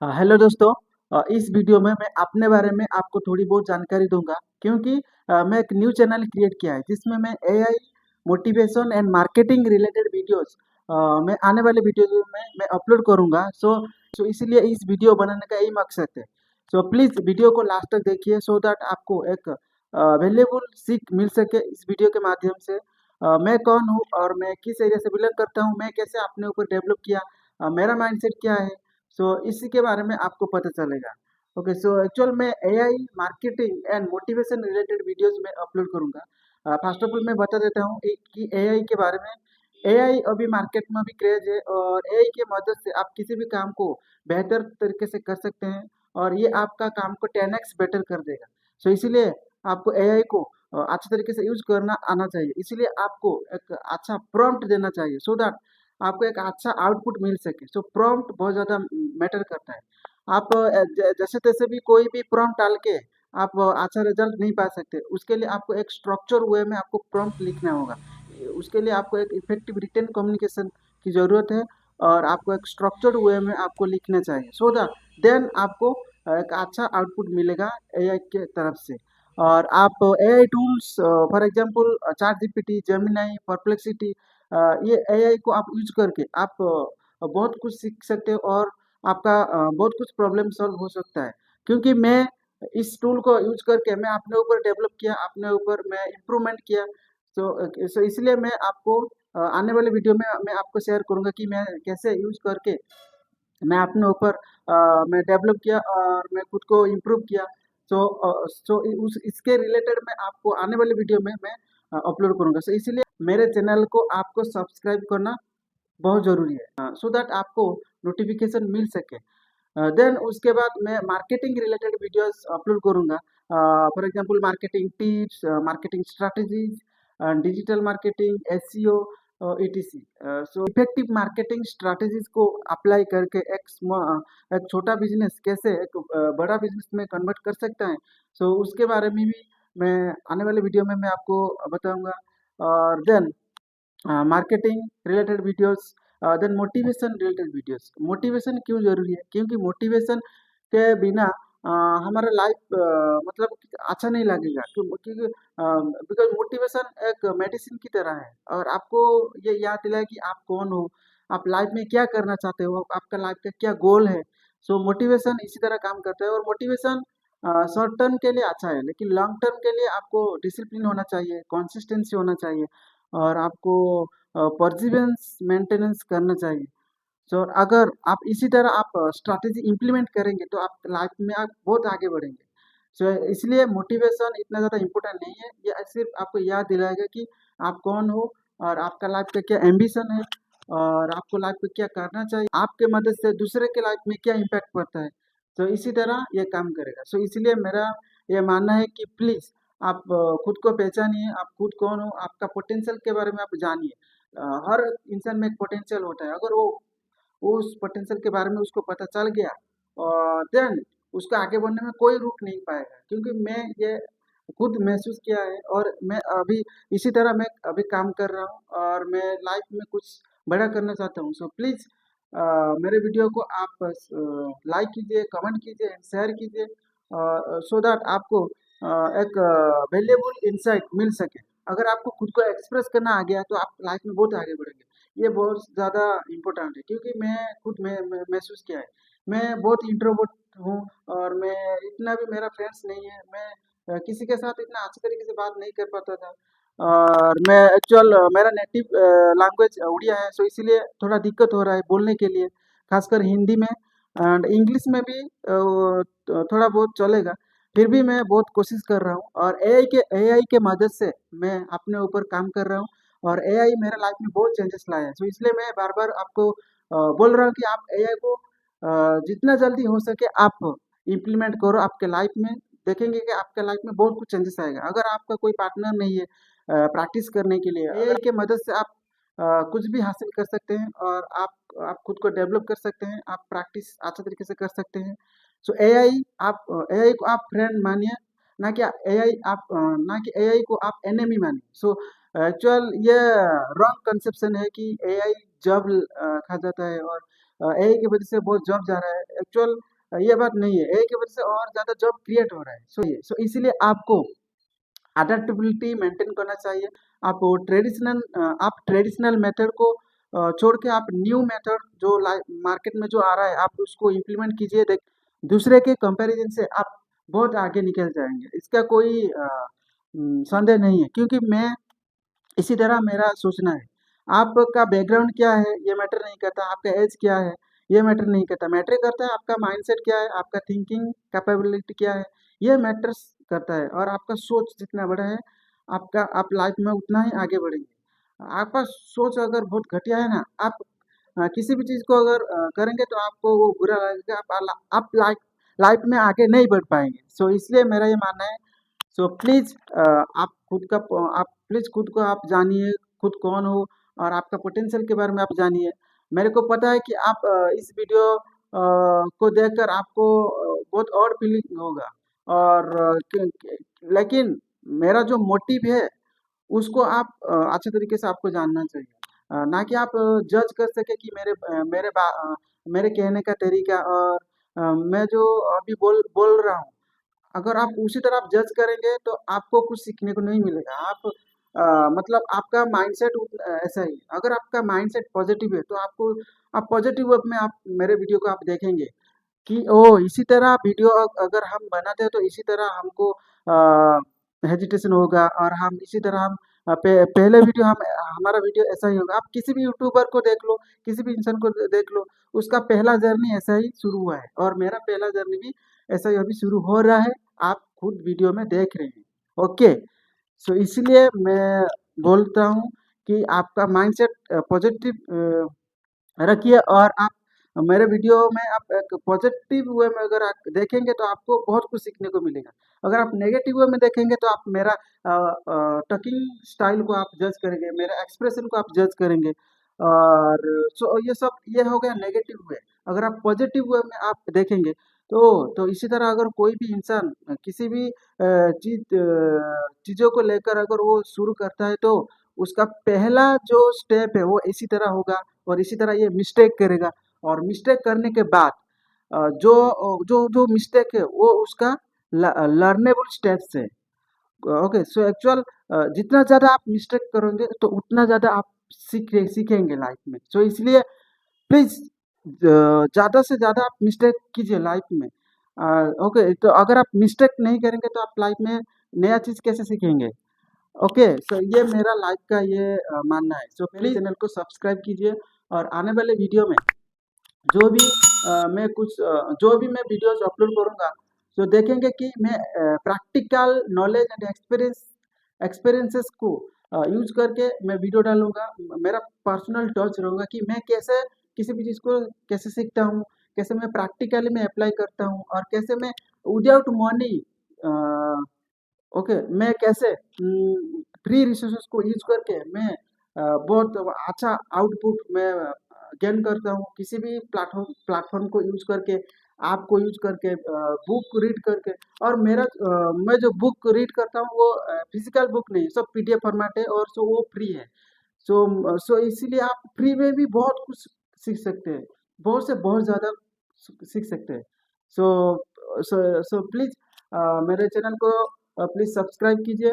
Hello दोस्तों। इस video में मैं अपने बारे में आपको थोड़ी बहुत जानकारी दूंगा क्योंकि मैं एक न्यू चैनल क्रिएट किया है जिसमें मैं AI motivation and marketing related videos मैं आने वाले वीडियो में मैं अपलोड करूंगा। सो इसलिए इस वीडियो बनाने का यही मकसद है। सो प्लीज़ वीडियो को लास्ट तक देखिए सो दैट आपको एक वैल्यूबल सीख मिल सके इस वीडियो के माध्यम से। मैं कौन हूँ और मैं किस एरिया से बिलोंग करता हूँ, मैं कैसे अपने ऊपर डेवलप किया, मेरा माइंडसेट क्या है। इसी के बारे में आपको पता चलेगा। ओके, सो एक्चुअल में AI marketing and motivation related videos में अपलोड करूंगा। फर्स्ट ऑफ ऑल मैं बता देता हूँ कि एआई के बारे में। एआई अभी मार्केट में भी क्रेज है और एआई की मदद से आप किसी भी काम को बेहतर तरीके से कर सकते हैं और ये आपका काम को 10x बेटर कर देगा। इसीलिए आपको एआई को अच्छे तरीके से यूज करना आना चाहिए। इसीलिए आपको एक अच्छा प्रॉम्प्ट देना चाहिए सो दैट आपको एक अच्छा आउटपुट मिल सके। प्रॉम्प्ट बहुत ज़्यादा मैटर करता है। आप जैसे तैसे भी कोई भी प्रॉम्प्ट डाल के आप अच्छा रिजल्ट नहीं पा सकते। उसके लिए आपको एक स्ट्रक्चर वे में आपको प्रॉम्प्ट लिखना होगा। उसके लिए आपको एक इफेक्टिव रिटन कम्युनिकेशन की ज़रूरत है और आपको एक स्ट्रक्चर्ड वे में आपको लिखना चाहिए सो दैट देन आपको एक अच्छा आउटपुट मिलेगा एआई के तरफ से। और आप AI tools for example chat GPT, Gemini, perplexity, ये एआई को आप यूज करके आप बहुत कुछ सीख सकते हो और आपका बहुत कुछ प्रॉब्लम सॉल्व हो सकता है। क्योंकि मैं इस टूल को यूज करके मैं अपने ऊपर डेवलप किया, अपने ऊपर मैं इम्प्रूवमेंट किया। इसलिए मैं आपको आने वाले वीडियो में मैं आपको शेयर करूंगा कि मैं कैसे यूज करके मैं अपने ऊपर मैं डेवलप किया और मैं खुद को इम्प्रूव किया। उस इसके रिलेटेड मैं आपको आने वाले वीडियो में मैं अपलोड करूंगा। इसीलिए मेरे चैनल को आपको सब्सक्राइब करना बहुत ज़रूरी है सो दैट आपको नोटिफिकेशन मिल सके। देन उसके बाद मैं मार्केटिंग रिलेटेड वीडियोस अपलोड करूँगा। For example marketing tips, marketing strategies, digital marketing, SEO, etc. Effective marketing strategies को अप्लाई करके एक छोटा बिजनेस कैसे एक बड़ा बिजनेस में कन्वर्ट कर सकता है। उसके बारे में भी मैं आने वाले वीडियो में मैं आपको बताऊंगा। और then marketing related videos, then motivation related videos. Motivation क्यों जरूरी है? क्योंकि मोटिवेशन के बिना हमारा लाइफ मतलब कि अच्छा नहीं लगेगा। क्योंकि बिकॉज मोटिवेशन एक मेडिसिन की तरह है और आपको ये याद दिलाए कि आप कौन हो, आप लाइफ में क्या करना चाहते हो, आपका लाइफ का क्या गोल है। मोटिवेशन इसी तरह काम करता है और मोटिवेशन शॉर्ट टर्म के लिए अच्छा है लेकिन लॉन्ग टर्म के लिए आपको डिसिप्लिन होना चाहिए, कंसिस्टेंसी होना चाहिए और आपको परसिवेंस मेंटेनेंस करना चाहिए। अगर आप इसी तरह आप स्ट्रैटेजी इम्प्लीमेंट करेंगे तो आप लाइफ में आप बहुत आगे बढ़ेंगे। इसलिए मोटिवेशन इतना ज़्यादा इम्पोर्टेंट नहीं है, ये सिर्फ आपको याद दिलाएगा कि आप कौन हो और आपका लाइफ का क्या एम्बिशन है और आपको लाइफ में क्या करना चाहिए, आपके मदद से दूसरे के लाइफ में क्या इम्पैक्ट पड़ता है। इसी तरह ये काम करेगा। इसलिए मेरा ये मानना है कि प्लीज़ आप खुद को पहचानिए, आप खुद कौन हो, आपका पोटेंशियल के बारे में आप जानिए। हर इंसान में एक पोटेंशियल होता है। अगर वो उस पोटेंशियल के बारे में उसको पता चल गया और देन उसको आगे बढ़ने में कोई रुक नहीं पाएगा। क्योंकि मैं ये खुद महसूस किया है और मैं अभी इसी तरह मैं अभी काम कर रहा हूँ और मैं लाइफ में कुछ बड़ा करना चाहता हूँ। प्लीज़ मेरे वीडियो को आप लाइक कीजिए, कमेंट कीजिए, शेयर कीजिए सो दैट आपको एक वैल्यूएबल इंसाइट मिल सके। अगर आपको खुद को एक्सप्रेस करना आ गया तो आप लाइफ में बहुत आगे बढ़ेंगे। ये बहुत ज़्यादा इम्पोर्टेंट है क्योंकि मैं खुद में महसूस किया है। मैं बहुत इंट्रोवर्ट हूँ और मैं इतना भी मेरा फ्रेंड्स नहीं है। मैं किसी के साथ इतना अच्छे तरीके से बात नहीं कर पाता था और मैं एक्चुअल मेरा नेटिव लैंग्वेज उड़िया है। इसीलिए थोड़ा दिक्कत हो रहा है बोलने के लिए, खासकर हिंदी में एंड इंग्लिश में भी थोड़ा बहुत चलेगा। फिर भी मैं बहुत कोशिश कर रहा हूँ और एआई के मदद से मैं अपने ऊपर काम कर रहा हूँ और एआई मेरे लाइफ में बहुत चेंजेस लाया है। इसलिए मैं बार बार आपको बोल रहा हूँ कि आप एआई को जितना जल्दी हो सके आप इम्प्लीमेंट करो आपके लाइफ में। देखेंगे कि आपके लाइफ में बहुत कुछ चेंजेस आएगा। अगर आपका कोई पार्टनर नहीं है प्रैक्टिस करने के लिए, एआई के मदद से आप कुछ भी हासिल कर सकते हैं और आप खुद को डेवलप कर सकते हैं, आप प्रैक्टिस अच्छे तरीके से कर सकते हैं। एआई को आप फ्रेंड मानिए, ना कि एआई को आप एनिमी मानिए। एक्चुअल ये रॉन्ग कंसेप्शन है कि एआई जॉब खा जाता है और एआई की वजह से बहुत जॉब जा रहा है। एक्चुअल ये बात नहीं है, AI की वजह से और ज़्यादा जॉब क्रिएट हो रहा है। सो इसीलिए आपको अडेप्टेबिलिटी मेंटेन करना चाहिए। आप ट्रेडिशनल मेथड को छोड़ के आप न्यू मेथड जो मार्केट में जो आ रहा है आप उसको इम्प्लीमेंट कीजिए। देख दूसरे के कंपैरिजन से आप बहुत आगे निकल जाएंगे, इसका कोई संदेह नहीं है, क्योंकि मैं इसी तरह मेरा सोचना है। आपका बैकग्राउंड क्या है ये मैटर नहीं करता, आपका एज क्या है ये मैटर नहीं करता, मैटर करता है आपका माइंडसेट क्या है, आपका थिंकिंग कैपेबिलिटी क्या है, ये मैटर्स करता है। और आपका सोच जितना बड़ा है, आपका आप लाइफ में उतना ही आगे बढ़ेंगे। आपका सोच अगर बहुत घटिया है ना, आप किसी भी चीज़ को अगर करेंगे तो आपको वो बुरा लगेगा, आप लाइफ लाइफ में आगे नहीं बढ़ पाएंगे। सो इसलिए मेरा ये मानना है। सो प्लीज़ आप प्लीज़ खुद को आप जानिए, खुद कौन हो और आपका पोटेंशियल के बारे में आप जानिए। मेरे को पता है कि आप इस वीडियो को देखकर आपको बहुत और फीलिंग होगा, और लेकिन मेरा जो मोटिव है उसको आप अच्छे तरीके से आपको जानना चाहिए। ना कि आप जज कर सके कि मेरे कहने का तरीका और मैं जो अभी बोल बोल रहा हूँ, अगर आप उसी तरह आप जज करेंगे तो आपको कुछ सीखने को नहीं मिलेगा। मतलब आपका माइंडसेट ऐसा ही है। अगर आपका माइंडसेट पॉजिटिव है तो आपको आप पॉजिटिव वे में आप मेरे वीडियो को आप देखेंगे कि ओ इसी तरह वीडियो अगर हम बनाते हैं तो इसी तरह हमको हेजिटेशन होगा, और हम इसी तरह हम पहले वीडियो हम हमारा वीडियो ऐसा ही होगा। आप किसी भी यूट्यूबर को देख लो, किसी भी इंसान को देख लो, उसका पहला जर्नी ऐसा ही शुरू हुआ है, और मेरा पहला जर्नी भी ऐसा ही अभी शुरू हो रहा है। आप खुद वीडियो में देख रहे हैं। ओके, सो इसलिए मैं बोलता हूँ कि आपका माइंडसेट पॉजिटिव रखिए, और आप मेरे वीडियो में आप एक पॉजिटिव वे में अगर आप देखेंगे तो आपको बहुत कुछ सीखने को मिलेगा। अगर आप नेगेटिव वे में देखेंगे तो आप मेरा टॉकिंग स्टाइल को आप जज करेंगे, मेरे एक्सप्रेशन को आप जज करेंगे, और सो ये हो गया नेगेटिव वे। अगर आप पॉजिटिव वे में आप देखेंगे तो इसी तरह अगर कोई भी इंसान किसी भी चीज़ों को लेकर अगर वो शुरू करता है तो उसका पहला जो स्टेप है वो इसी तरह होगा, और इसी तरह ये मिस्टेक करेगा, और मिस्टेक करने के बाद जो जो मिस्टेक है वो उसका लर्नेबल स्टेप्स है। ओके, सो एक्चुअल जितना ज़्यादा आप मिस्टेक करोगे तो उतना ज़्यादा आप सीखेंगे लाइफ में। सो इसलिए प्लीज़ ज़्यादा से ज़्यादा आप मिस्टेक कीजिए लाइफ में। ओके, तो अगर आप मिस्टेक नहीं करेंगे तो आप लाइफ में नया चीज़ कैसे सीखेंगे? ओके, सो ये मेरा लाइफ का ये मानना है। सो प्लीज़ चैनल को सब्सक्राइब कीजिए, और आने वाले वीडियो में जो भी जो भी मैं वीडियोस अपलोड करूँगा, तो देखेंगे कि मैं प्रैक्टिकल नॉलेज एंड एक्सपीरियंसेस को यूज़ करके मैं वीडियो डालूँगा। मेरा पर्सनल टच रहूँगा कि मैं कैसे किसी भी चीज़ को कैसे सीखता हूँ, कैसे मैं प्रैक्टिकली मैं अप्लाई करता हूँ, और कैसे मैं विदाउट मनी ओके, मैं कैसे फ्री रिसोर्सेज को यूज़ करके मैं बहुत अच्छा आउटपुट मैं गेन करता हूँ, किसी भी प्लेटफ़ॉर्म को यूज़ करके, ऐप को यूज़ करके, बुक रीड करके। और मैं जो बुक रीड करता हूँ वो फिज़िकल बुक नहीं, सब पीडीएफ फॉर्मेट है, और सो वो फ्री है। सो इसीलिए आप फ्री में भी बहुत कुछ सीख सकते हैं, बहुत से बहुत ज़्यादा सीख सकते हैं। सो प्लीज़ मेरे चैनल को प्लीज़ सब्सक्राइब कीजिए।